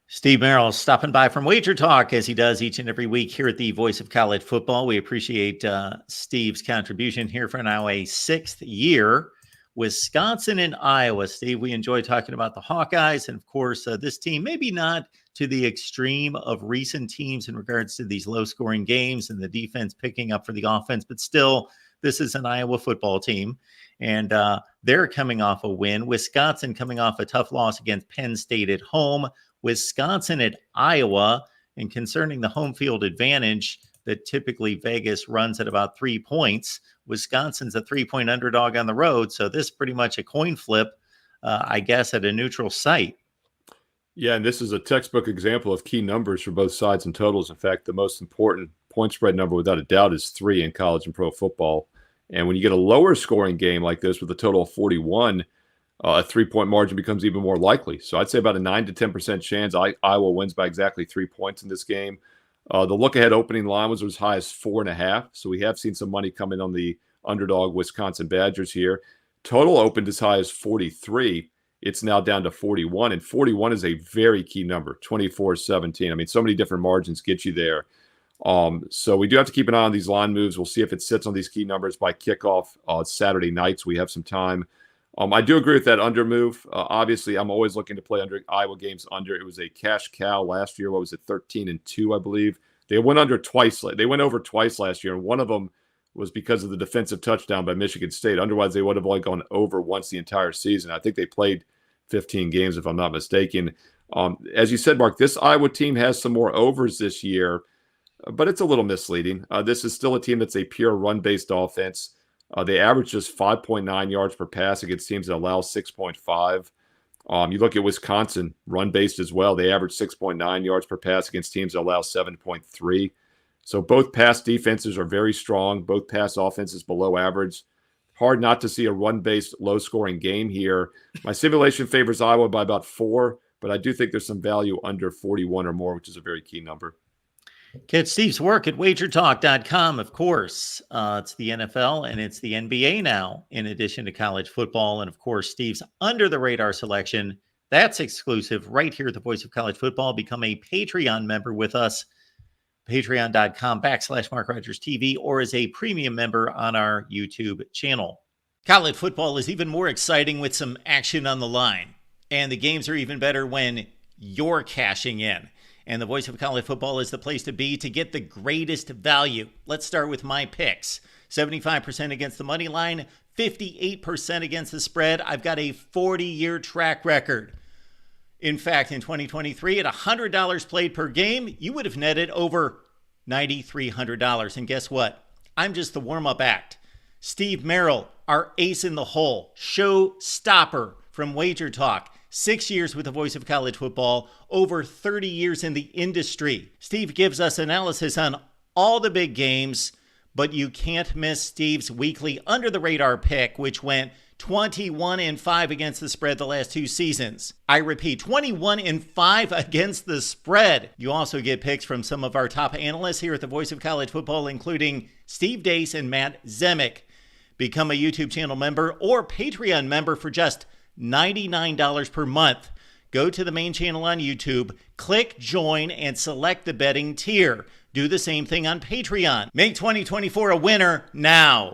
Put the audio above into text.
Steve Merrill stopping by from Wager Talk as he does each and every week here at the Voice of College Football. We appreciate Steve's contribution here for now a sixth year. Wisconsin and Iowa, Steve, we enjoy talking about the Hawkeyes. And of course, this team, maybe not to the extreme of recent teams in regards to these low scoring games and the defense picking up for the offense, but still, this is an Iowa football team. And they're coming off a win. Wisconsin coming off a tough loss against Penn State at home. Wisconsin at Iowa, and concerning the home field advantage that typically Vegas runs at about 3 points, Wisconsin's a 3-point underdog on the road. So this is pretty much a coin flip, I guess, at a neutral site. Yeah, and this is a textbook example of key numbers for both sides and totals. In fact, the most important point spread number without a doubt is 3 in college and pro football. And when you get a lower scoring game like this with a total of 41, a 3-point margin becomes even more likely. So I'd say about a 9 to 10% chance Iowa wins by exactly 3 points in this game. The look-ahead opening line was as high as 4.5. So we have seen some money come in on the underdog Wisconsin Badgers here. Total opened as high as 43. It's now down to 41. And 41 is a very key number, 24-17. I mean, so many different margins get you there. So we do have to keep an eye on these line moves. We'll see if it sits on these key numbers by kickoff Saturday nights. We have some time. I do agree with that under move. Obviously, I'm always looking to play under Iowa games under. It was a cash cow last year. What was it, 13-2, I believe. They went under twice. They went over twice last year, and one of them was because of the defensive touchdown by Michigan State. Otherwise, they would have only gone over once the entire season. I think they played 15 games, if I'm not mistaken. As you said, Mark, this Iowa team has some more overs this year, but it's a little misleading. This is still a team that's a pure run-based offense. They average just 5.9 yards per pass against teams that allow 6.5. You look at Wisconsin, run-based as well. They average 6.9 yards per pass against teams that allow 7.3. So both pass defenses are very strong. Both pass offenses below average. Hard not to see a run-based, low-scoring game here. My simulation favors Iowa by about 4, but I do think there's some value under 41 or more, which is a very key number. Catch Steve's work at wagertalk.com, of course. It's the NFL and it's the NBA now, in addition to college football. And, of course, Steve's under-the-radar selection. That's exclusive right here at the Voice of College Football. Become a Patreon member with us, patreon.com/MarkRogersTV, or as a premium member on our YouTube channel. College football is even more exciting with some action on the line. And the games are even better when you're cashing in. And the Voice of College Football is the place to be to get the greatest value. Let's start with my picks. 75% against the money line, 58% against the spread. I've got a 40-year track record. In fact, in 2023, at $100 played per game, you would have netted over $9,300. And guess what? I'm just the warm-up act. Steve Merrill, our ace in the hole, show stopper from Wager Talk. 6 years with the Voice of College Football, over 30 years in the industry. Steve gives us analysis on all the big games, but you can't miss Steve's weekly under-the-radar pick, which went 21-5 against the spread the last 2 seasons. I repeat, 21-5 against the spread. You also get picks from some of our top analysts here at the Voice of College Football, including Steve Dace and Matt Zemek. Become a YouTube channel member or Patreon member for just $99 per month. Go to the main channel on YouTube, click join, and select the betting tier. Do the same thing on Patreon. Make 2024 a winner now.